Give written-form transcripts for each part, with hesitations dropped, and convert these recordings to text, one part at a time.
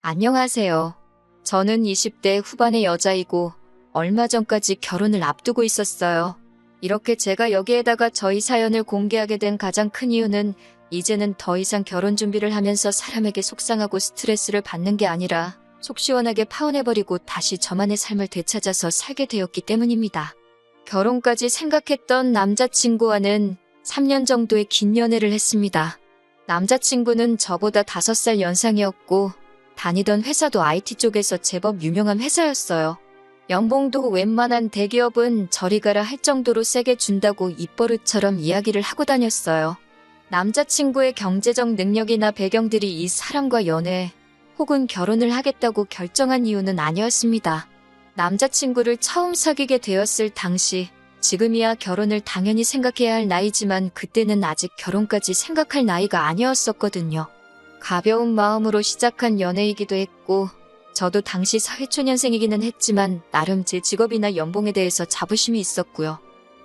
안녕하세요. 저는 20대 후반의 여자이고 얼마 전까지 결혼을 앞두고 있었어요. 이렇게 제가 여기에다가 저희 사연을 공개하게 된 가장 큰 이유는 이제는 더 이상 결혼 준비를 하면서 사람에게 속상하고 스트레스를 받는 게 아니라 속 시원하게 파혼해버리고 다시 저만의 삶을 되찾아서 살게 되었기 때문입니다. 결혼까지 생각했던 남자친구와는 3년 정도의 긴 연애를 했습니다. 남자친구는 저보다 5살 연상이었고 다니던 회사도 IT 쪽에서 제법 유명한 회사였어요. 연봉도 웬만한 대기업은 저리 가라 할 정도로 세게 준다고 입버릇처럼 이야기를 하고 다녔어요. 남자친구의 경제적 능력이나 배경들이 이 사람과 연애 혹은 결혼을 하겠다고 결정한 이유는 아니었습니다. 남자친구를 처음 사귀게 되었을 당시 지금이야 결혼을 당연히 생각해야 할 나이지만 그때는 아직 결혼까지 생각할 나이가 아니었었거든요. 가벼운 마음으로 시작한 연애이기도 했고 저도 당시 사회초년생이기는 했지만 나름 제 직업이나 연봉에 대해서 자부심이 있었고요.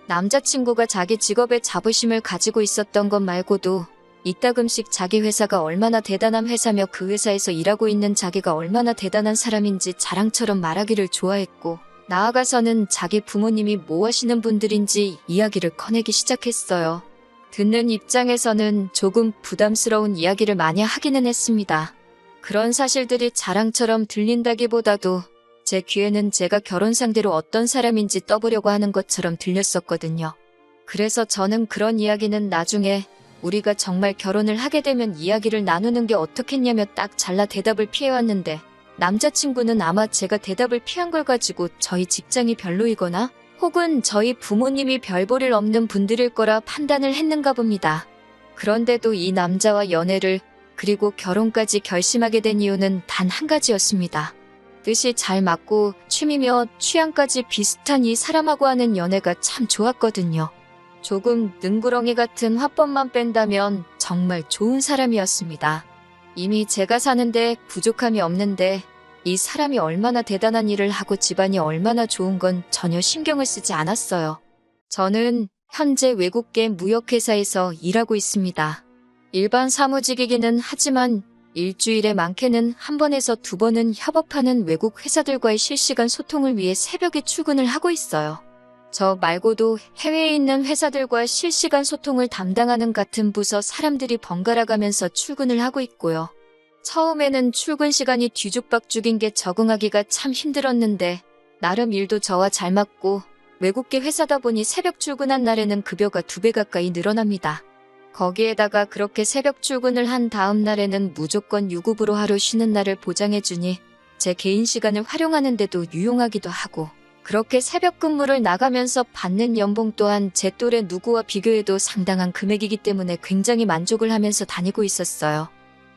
남자친구가 자기 직업에 자부심을 가지고 있었던 것 말고도 이따금씩 자기 회사가 얼마나 대단한 회사며 그 회사에서 일하고 있는 자기가 얼마나 대단한 사람인지 자랑처럼 말하기를 좋아했고 나아가서는 자기 부모님이 뭐 하시는 분들인지 이야기를 꺼내기 시작했어요. 듣는 입장에서는 조금 부담스러운 이야기를 많이 하기는 했습니다. 그런 사실들이 자랑처럼 들린다기보다도 제 귀에는 제가 결혼 상대로 어떤 사람인지 떠보려고 하는 것처럼 들렸었거든요. 그래서 저는 그런 이야기는 나중에 우리가 정말 결혼을 하게 되면 이야기를 나누는 게 어떻겠냐며 딱 잘라 대답을 피해왔는데 남자친구는 아마 제가 대답을 피한 걸 가지고 저희 직장이 별로이거나 혹은 저희 부모님이 별 볼 일 없는 분들일 거라 판단을 했는가 봅니다. 그런데도 이 남자와 연애를 그리고 결혼까지 결심하게 된 이유는 단 한 가지였습니다. 뜻이 잘 맞고 취미며 취향까지 비슷한 이 사람하고 하는 연애가 참 좋았거든요. 조금 능구렁이 같은 화법만 뺀다면 정말 좋은 사람이었습니다. 이미 제가 사는데 부족함이 없는데 이 사람이 얼마나 대단한 일을 하고 집안이 얼마나 좋은 건 전혀 신경을 쓰지 않았어요. 저는 현재 외국계 무역회사에서 일하고 있습니다. 일반 사무직이기는 하지만 일주일에 많게는 한 번에서 2번은 협업하는 외국 회사들과의 실시간 소통을 위해 새벽에 출근을 하고 있어요. 저 말고도 해외에 있는 회사들과 실시간 소통을 담당하는 같은 부서 사람들이 번갈아 가면서 출근을 하고 있고요. 처음에는 출근 시간이 뒤죽박죽인 게 적응하기가 참 힘들었는데 나름 일도 저와 잘 맞고 외국계 회사다 보니 새벽 출근한 날에는 급여가 2배 가까이 늘어납니다. 거기에다가 그렇게 새벽 출근을 한 다음 날에는 무조건 유급으로 하루 쉬는 날을 보장해주니 제 개인 시간을 활용하는데도 유용하기도 하고 그렇게 새벽 근무를 나가면서 받는 연봉 또한 제 또래 누구와 비교해도 상당한 금액이기 때문에 굉장히 만족을 하면서 다니고 있었어요.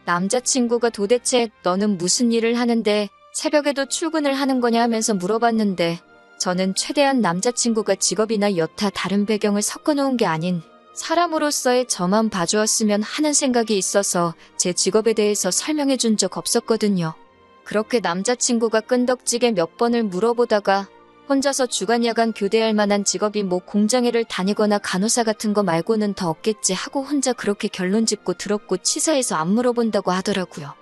남자친구가 도대체 너는 무슨 일을 하는데 새벽에도 출근을 하는 거냐 하면서 물어봤는데 저는 최대한 남자친구가 직업이나 여타 다른 배경을 섞어놓은 게 아닌 사람으로서의 저만 봐주었으면 하는 생각이 있어서 제 직업에 대해서 설명해 준 적 없었거든요. 그렇게 남자친구가 끈덕지게 몇 번을 물어보다가 혼자서 주간 야간 교대할 만한 직업이 뭐 공장에를 다니거나 간호사 같은 거 말고는 더 없겠지 하고 혼자 그렇게 결론 짓고 들었고 치사해서 안 물어본다고 하더라고요.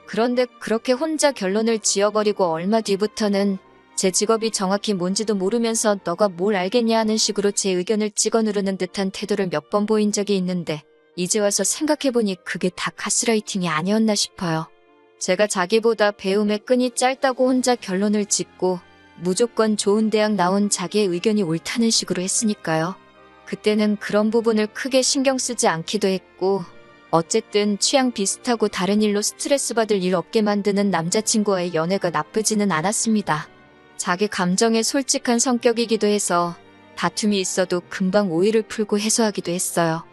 그런데 그렇게 혼자 결론을 지어버리고 얼마 뒤부터는 제 직업이 정확히 뭔지도 모르면서 너가 뭘 알겠냐 하는 식으로 제 의견을 찍어 누르는 듯한 태도를 몇 번 보인 적이 있는데 이제 와서 생각해보니 그게 다 가스라이팅이 아니었나 싶어요. 제가 자기보다 배움의 끈이 짧다고 혼자 결론을 짓고 무조건 좋은 대학 나온 자기의 의견이 옳다는 식으로 했으니까요. 그때는 그런 부분을 크게 신경 쓰지 않기도 했고 어쨌든 취향 비슷하고 다른 일로 스트레스 받을 일 없게 만드는 남자친구와의 연애가 나쁘지는 않았습니다. 자기 감정에 솔직한 성격이기도 해서 다툼이 있어도 금방 오해를 풀고 해소하기도 했어요.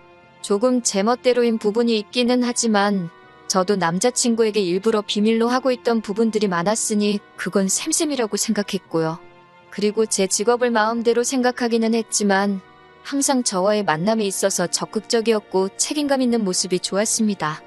조금 제멋대로인 부분이 있기는 하지만 저도 남자친구에게 일부러 비밀로 하고 있던 부분들이 많았으니 그건 셈셈이라고 생각했고요. 그리고 제 직업을 마음대로 생각하기는 했지만 항상 저와의 만남에 있어서 적극적이었고 책임감 있는 모습이 좋았습니다.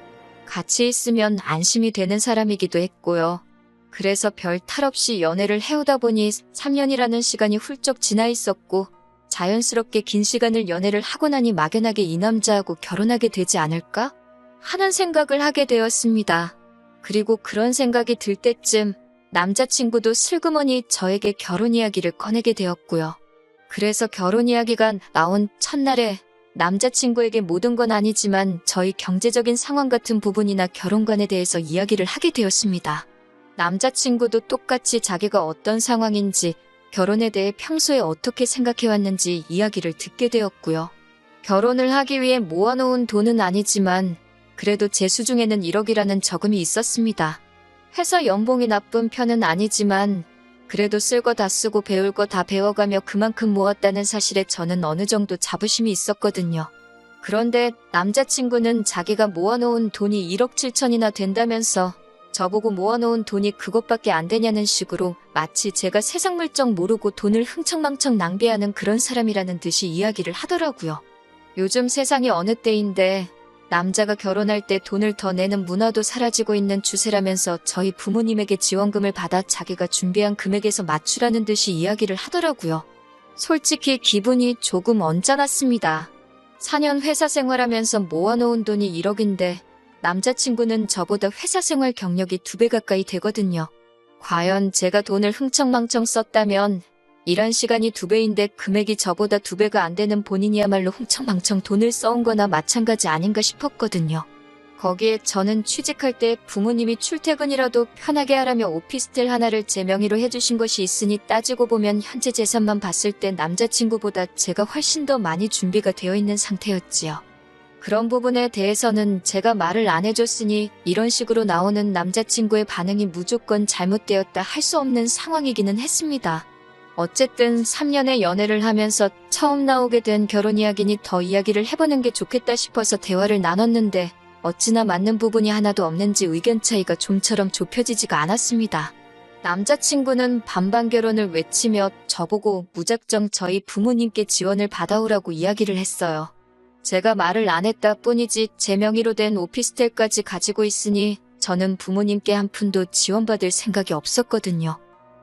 같이 있으면 안심이 되는 사람이기도 했고요. 그래서 별 탈 없이 연애를 해오다 보니 3년이라는 시간이 훌쩍 지나 있었고 자연스럽게 긴 시간을 연애를 하고 나니 막연하게 이 남자하고 결혼하게 되지 않을까? 하는 생각을 하게 되었습니다. 그리고 그런 생각이 들 때쯤 남자친구도 슬그머니 저에게 결혼 이야기를 꺼내게 되었고요. 그래서 결혼 이야기가 나온 첫날에 남자친구에게 모든 건 아니지만 저희 경제적인 상황 같은 부분이나 결혼관에 대해서 이야기를 하게 되었습니다. 남자친구도 똑같이 자기가 어떤 상황인지 결혼에 대해 평소에 어떻게 생각해왔는지 이야기를 듣게 되었고요. 결혼을 하기 위해 모아놓은 돈은 아니지만 그래도 제 수중에는 1억이라는 저금이 있었습니다. 회사 연봉이 나쁜 편은 아니지만 그래도 쓸 거 다 쓰고 배울 거 다 배워가며 그만큼 모았다는 사실에 저는 어느 정도 자부심이 있었거든요. 그런데 남자친구는 자기가 모아놓은 돈이 1억 7천이나 된다면서 저보고 모아놓은 돈이 그것밖에 안 되냐는 식으로 마치 제가 세상 물정 모르고 돈을 흥청망청 낭비하는 그런 사람이라는 듯이 이야기를 하더라고요. 요즘 세상이 어느 때인데 남자가 결혼할 때 돈을 더 내는 문화도 사라지고 있는 추세라면서 저희 부모님에게 지원금을 받아 자기가 준비한 금액에서 맞추라는 듯이 이야기를 하더라고요. 솔직히 기분이 조금 언짢았습니다. 4년 회사 생활하면서 모아놓은 돈이 1억인데 남자친구는 저보다 회사 생활 경력이 2배 가까이 되거든요. 과연 제가 돈을 흥청망청 썼다면 일한 시간이 2배인데 금액이 저보다 2배가 안 되는 본인이야말로 흥청망청 돈을 써온 거나 마찬가지 아닌가 싶었거든요. 거기에 저는 취직할 때 부모님이 출퇴근이라도 편하게 하라며 오피스텔 하나를 제 명의로 해주신 것이 있으니 따지고 보면 현재 재산만 봤을 때 남자친구보다 제가 훨씬 더 많이 준비가 되어 있는 상태였지요. 그런 부분에 대해서는 제가 말을 안 해줬으니 이런 식으로 나오는 남자친구의 반응이 무조건 잘못되었다 할 수 없는 상황이기는 했습니다. 어쨌든 3년의 연애를 하면서 처음 나오게 된 결혼 이야기니 더 이야기를 해보는 게 좋겠다 싶어서 대화를 나눴는데 어찌나 맞는 부분이 하나도 없는지 의견 차이가 좀처럼 좁혀지지가 않았습니다. 남자친구는 반반 결혼을 외치며 저보고 무작정 저희 부모님께 지원을 받아오라고 이야기를 했어요. 제가 말을 안 했다 뿐이지 제 명의로 된 오피스텔까지 가지고 있으니 저는 부모님께 한 푼도 지원받을 생각이 없었거든요.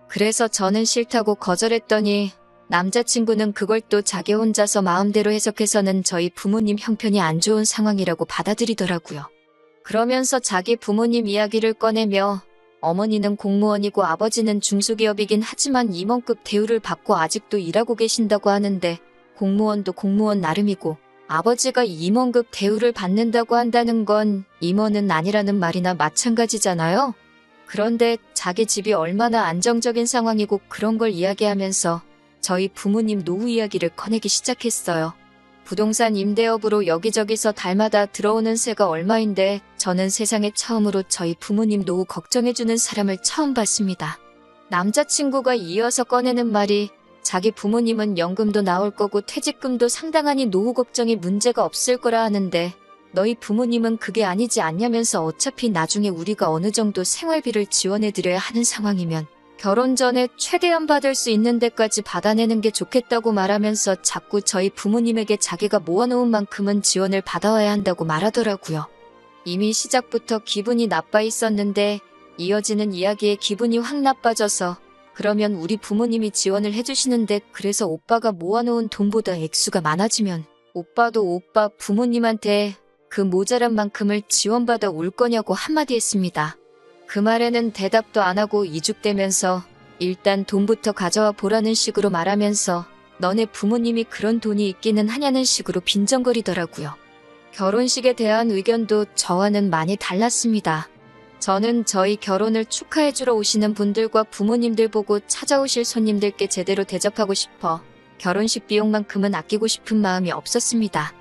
그래서 저는 싫다고 거절했더니 남자친구는 그걸 또 자기 혼자서 마음대로 해석해서는 저희 부모님 형편이 안 좋은 상황이라고 받아들이더라고요. 그러면서 자기 부모님 이야기를 꺼내며 어머니는 공무원이고 아버지는 중소기업이긴 하지만 임원급 대우를 받고 아직도 일하고 계신다고 하는데 공무원도 공무원 나름이고 아버지가 임원급 대우를 받는다고 한다는 건 임원은 아니라는 말이나 마찬가지잖아요. 그런데 자기 집이 얼마나 안정적인 상황이고 그런 걸 이야기하면서 저희 부모님 노후 이야기를 꺼내기 시작했어요. 부동산 임대업으로 여기저기서 달마다 들어오는 세가 얼마인데 저는 세상에 처음으로 저희 부모님 노후 걱정해주는 사람을 처음 봤습니다. 남자친구가 이어서 꺼내는 말이 자기 부모님은 연금도 나올 거고 퇴직금도 상당하니 노후 걱정이 문제가 없을 거라 하는데 너희 부모님은 그게 아니지 않냐면서 어차피 나중에 우리가 어느 정도 생활비를 지원해드려야 하는 상황이면 결혼 전에 최대한 받을 수 있는 데까지 받아내는 게 좋겠다고 말하면서 자꾸 저희 부모님에게 자기가 모아놓은 만큼은 지원을 받아와야 한다고 말하더라고요. 이미 시작부터 기분이 나빠 있었는데 이어지는 이야기에 기분이 확 나빠져서 그러면 우리 부모님이 지원을 해주시는데 그래서 오빠가 모아놓은 돈보다 액수가 많아지면 오빠도 오빠 부모님한테 그 모자란 만큼을 지원받아 올 거냐고 한마디 했습니다. 그 말에는 대답도 안 하고 이죽대면서 일단 돈부터 가져와 보라는 식으로 말하면서 너네 부모님이 그런 돈이 있기는 하냐는 식으로 빈정거리더라고요. 결혼식에 대한 의견도 저와는 많이 달랐습니다. 저는 저희 결혼을 축하해주러 오시는 분들과 부모님들 보고 찾아오실 손님들께 제대로 대접하고 싶어 결혼식 비용만큼은 아끼고 싶은 마음이 없었습니다.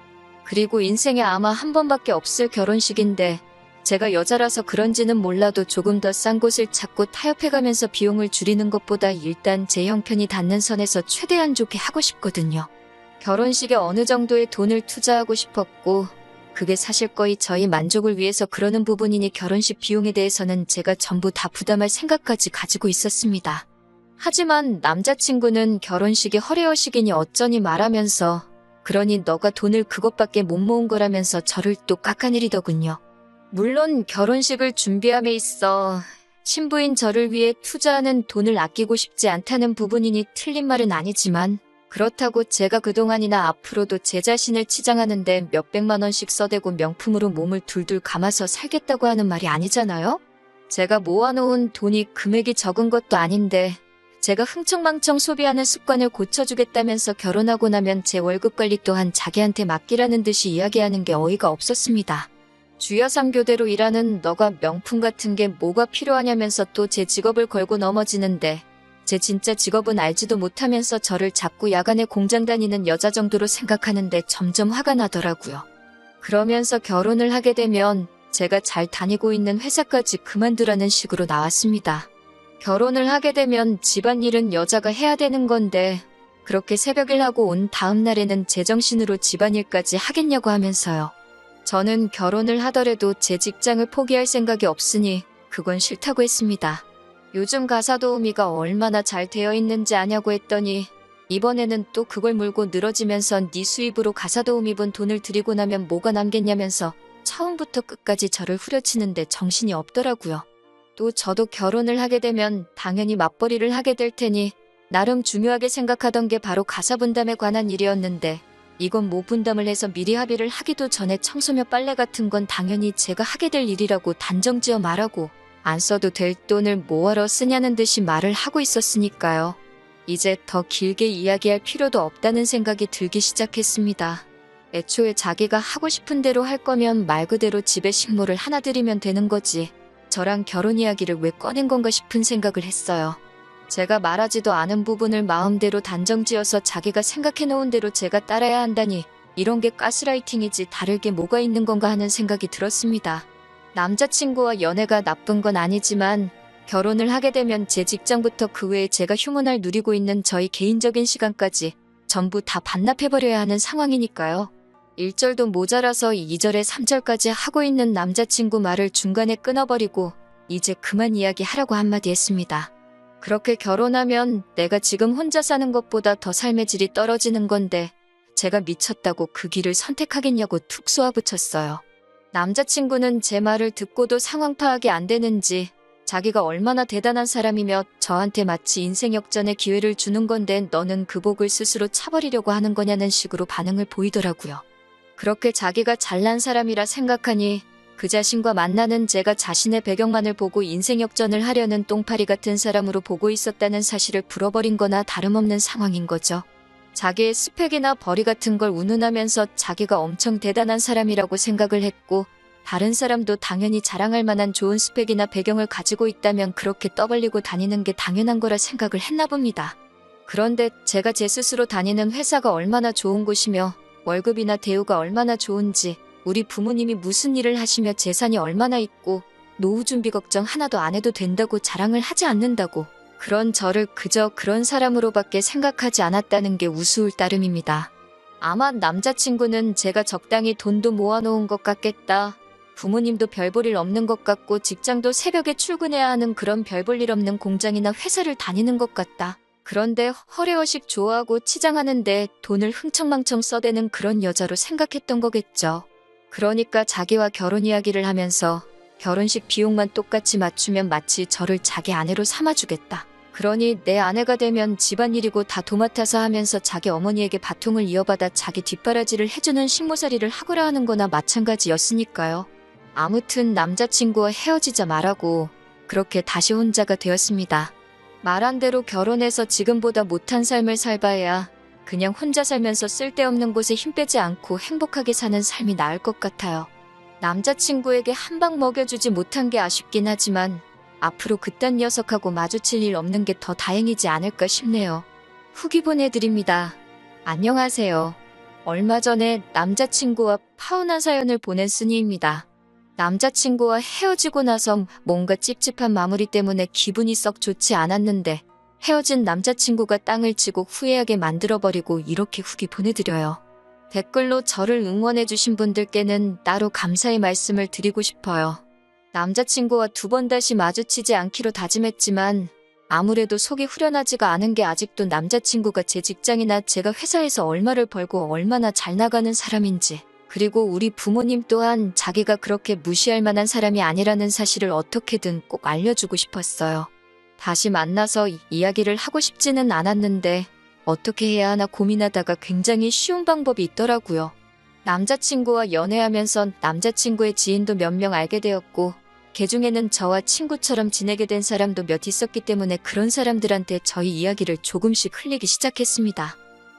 그리고 인생에 아마 한 번밖에 없을 결혼식인데 제가 여자라서 그런지는 몰라도 조금 더 싼 곳을 찾고 타협해가면서 비용을 줄이는 것보다 일단 제 형편이 닿는 선에서 최대한 좋게 하고 싶거든요. 결혼식에 어느 정도의 돈을 투자하고 싶었고 그게 사실 거의 저희 만족을 위해서 그러는 부분이니 결혼식 비용에 대해서는 제가 전부 다 부담할 생각까지 가지고 있었습니다. 하지만 남자친구는 결혼식이 허례허식이니 어쩌니 말하면서 그러니 너가 돈을 그것밖에 못 모은 거라면서 저를 또 깎아내리더군요. 물론 결혼식을 준비함에 있어 신부인 저를 위해 투자하는 돈을 아끼고 싶지 않다는 부분이니 틀린 말은 아니지만 그렇다고 제가 그동안이나 앞으로도 제 자신을 치장하는데 몇백만 원씩 써대고 명품으로 몸을 둘둘 감아서 살겠다고 하는 말이 아니잖아요? 제가 모아놓은 돈이 금액이 적은 것도 아닌데 제가 흥청망청 소비하는 습관을 고쳐주겠다면서 결혼하고 나면 제 월급 관리 또한 자기한테 맡기라는 듯이 이야기하는 게 어이가 없었습니다. 주여 3교대로 일하는 너가 명품 같은 게 뭐가 필요하냐면서 또 제 직업을 걸고 넘어지는데 제 진짜 직업은 알지도 못하면서 저를 자꾸 야간에 공장 다니는 여자 정도로 생각하는데 점점 화가 나더라고요. 그러면서 결혼을 하게 되면 제가 잘 다니고 있는 회사까지 그만두라는 식으로 나왔습니다. 결혼을 하게 되면 집안일은 여자가 해야 되는 건데 그렇게 새벽일 하고 온 다음 날에는 제정신으로 집안일까지 하겠냐고 하면서요. 저는 결혼을 하더라도 제 직장을 포기할 생각이 없으니 그건 싫다고 했습니다. 요즘 가사 도우미가 얼마나 잘 되어 있는지 아냐고 했더니 이번에는 또 그걸 물고 늘어지면서 네 수입으로 가사 도우미 분 돈을 들이고 나면 뭐가 남겠냐면서 처음부터 끝까지 저를 후려치는데 정신이 없더라고요. 또 저도 결혼을 하게 되면 당연히 맞벌이를 하게 될 테니 나름 중요하게 생각하던 게 바로 가사 분담에 관한 일이었는데 이건 뭐 분담을 해서 미리 합의를 하기도 전에 청소며 빨래 같은 건 당연히 제가 하게 될 일이라고 단정지어 말하고 안 써도 될 돈을 뭐하러 쓰냐는 듯이 말을 하고 있었으니까요. 이제 더 길게 이야기할 필요도 없다는 생각이 들기 시작했습니다. 애초에 자기가 하고 싶은 대로 할 거면 말 그대로 집에 식모를 하나 들이면 되는 거지. 저랑 결혼 이야기를 왜 꺼낸 건가 싶은 생각을 했어요. 제가 말하지도 않은 부분을 마음대로 단정지어서 자기가 생각해놓은 대로 제가 따라야 한다니 이런 게 가스라이팅이지 다를 게 뭐가 있는 건가 하는 생각이 들었습니다. 남자친구와 연애가 나쁜 건 아니지만 결혼을 하게 되면 제 직장부터 그 외에 제가 휴무날 누리고 있는 저희 개인적인 시간까지 전부 다 반납해버려야 하는 상황이니까요. 1절도 모자라서 2절에 3절까지 하고 있는 남자친구 말을 중간에 끊어버리고 이제 그만 이야기하라고 한마디 했습니다. 그렇게 결혼하면 내가 지금 혼자 사는 것보다 더 삶의 질이 떨어지는 건데 제가 미쳤다고 그 길을 선택하겠냐고 툭 쏘아붙였어요. 남자친구는 제 말을 듣고도 상황 파악이 안 되는지 자기가 얼마나 대단한 사람이며 저한테 마치 인생 역전의 기회를 주는 건데 너는 그 복을 스스로 차버리려고 하는 거냐는 식으로 반응을 보이더라고요. 그렇게 자기가 잘난 사람이라 생각하니 그 자신과 만나는 제가 자신의 배경만을 보고 인생 역전을 하려는 똥파리 같은 사람으로 보고 있었다는 사실을 풀어버린 거나 다름없는 상황인 거죠. 자기의 스펙이나 벌이 같은 걸 운운하면서 자기가 엄청 대단한 사람이라고 생각을 했고 다른 사람도 당연히 자랑할 만한 좋은 스펙이나 배경을 가지고 있다면 그렇게 떠벌리고 다니는 게 당연한 거라 생각을 했나 봅니다. 그런데 제가 제 스스로 다니는 회사가 얼마나 좋은 곳이며 월급이나 대우가 얼마나 좋은지 우리 부모님이 무슨 일을 하시며 재산이 얼마나 있고 노후 준비 걱정 하나도 안 해도 된다고 자랑을 하지 않는다고 그런 저를 그저 그런 사람으로밖에 생각하지 않았다는 게 우스울 따름입니다. 아마 남자친구는 제가 적당히 돈도 모아놓은 것 같겠다. 부모님도 별 볼 일 없는 것 같고 직장도 새벽에 출근해야 하는 그런 별 볼 일 없는 공장이나 회사를 다니는 것 같다. 그런데 허례허식 좋아하고 치장하는데 돈을 흥청망청 써대는 그런 여자로 생각했던 거겠죠. 그러니까 자기와 결혼 이야기를 하면서 결혼식 비용만 똑같이 맞추면 마치 저를 자기 아내로 삼아주겠다. 그러니 내 아내가 되면 집안일이고 다 도맡아서 하면서 자기 어머니에게 바통을 이어받아 자기 뒷바라지를 해주는 식모살이를 하거라 하는 거나 마찬가지였으니까요. 아무튼 남자친구와 헤어지자 말하고 그렇게 다시 혼자가 되었습니다. 말한 대로 결혼해서 지금보다 못한 삶을 살봐야 그냥 혼자 살면서 쓸데없는 곳에 힘 빼지 않고 행복하게 사는 삶이 나을 것 같아요. 남자친구에게 한 방 먹여주지 못한 게 아쉽긴 하지만 앞으로 그딴 녀석하고 마주칠 일 없는 게 더 다행이지 않을까 싶네요. 후기 보내드립니다. 안녕하세요. 얼마 전에 남자친구와 파혼한 사연을 보낸 순이입니다. 남자친구와 헤어지고 나서 뭔가 찝찝한 마무리 때문에 기분이 썩 좋지 않았는데 헤어진 남자친구가 땅을 치고 후회하게 만들어버리고 이렇게 후기 보내드려요. 댓글로 저를 응원해주신 분들께는 따로 감사의 말씀을 드리고 싶어요. 남자친구와 2번 다시 마주치지 않기로 다짐했지만 아무래도 속이 후련하지가 않은 게 아직도 남자친구가 제 직장이나 제가 회사에서 얼마를 벌고 얼마나 잘 나가는 사람인지 그리고 우리 부모님 또한 자기가 그렇게 무시할 만한 사람이 아니라는 사실을 어떻게든 꼭 알려주고 싶었어요. 다시 만나서 이야기를 하고 싶지는 않았는데 어떻게 해야 하나 고민하다가 굉장히 쉬운 방법이 있더라고요. 남자친구와 연애하면서 남자친구의 지인도 몇 명 알게 되었고 걔 중에는 저와 친구처럼 지내게 된 사람도 몇 있었기 때문에 그런 사람들한테 저희 이야기를 조금씩 흘리기 시작했습니다.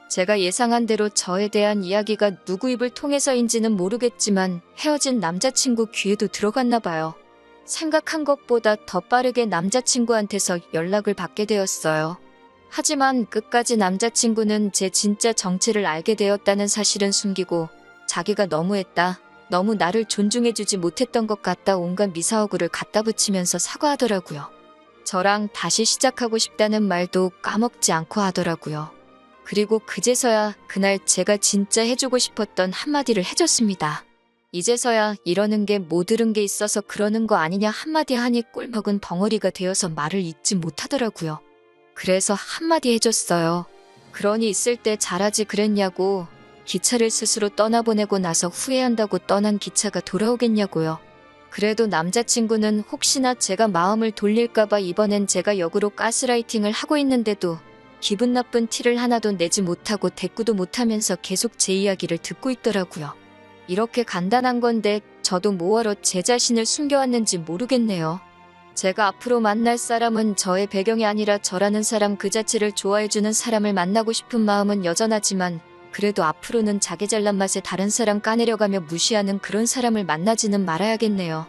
제가 예상한 대로 저에 대한 이야기가 누구 입을 통해서인지는 모르겠지만 헤어진 남자친구 귀에도 들어갔나 봐요. 생각한 것보다 더 빠르게 남자친구한테서 연락을 받게 되었어요. 하지만 끝까지 남자친구는 제 진짜 정체를 알게 되었다는 사실은 숨기고 자기가 너무했다. 너무 나를 존중해주지 못했던 것 같다 온갖 미사오구를 갖다 붙이면서 사과하더라고요. 저랑 다시 시작하고 싶다는 말도 까먹지 않고 하더라고요. 그리고 그제서야 그날 제가 진짜 해주고 싶었던 한마디를 해줬습니다. 이제서야 이러는 게 못 들은 게 있어서 그러는 거 아니냐 한마디 하니 꿀먹은 벙어리가 되어서 말을 잇지 못하더라고요. 그래서 한마디 해줬어요. 그러니 있을 때 잘하지 그랬냐고. 기차를 스스로 떠나보내고 나서 후회한다고 떠난 기차가 돌아오겠냐고요. 그래도 남자친구는 혹시나 제가 마음을 돌릴까봐 이번엔 제가 역으로 가스라이팅을 하고 있는데도 기분 나쁜 티를 하나도 내지 못하고 대꾸도 못하면서 계속 제 이야기를 듣고 있더라고요. 이렇게 간단한 건데 저도 뭐하러 제 자신을 숨겨왔는지 모르겠네요. 제가 앞으로 만날 사람은 저의 배경이 아니라 저라는 사람 그 자체를 좋아해주는 사람을 만나고 싶은 마음은 여전하지만 그래도 앞으로는 자기 잘난 맛에 다른 사람 까내려가며 무시하는 그런 사람을 만나지는 말아야겠네요.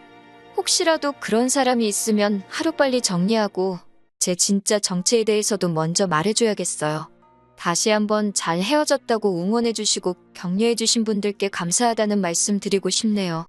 혹시라도 그런 사람이 있으면 하루빨리 정리하고 제 진짜 정체에 대해서도 먼저 말해줘야겠어요. 다시 한번 잘 헤어졌다고 응원해주시고 격려해주신 분들께 감사하다는 말씀 드리고 싶네요.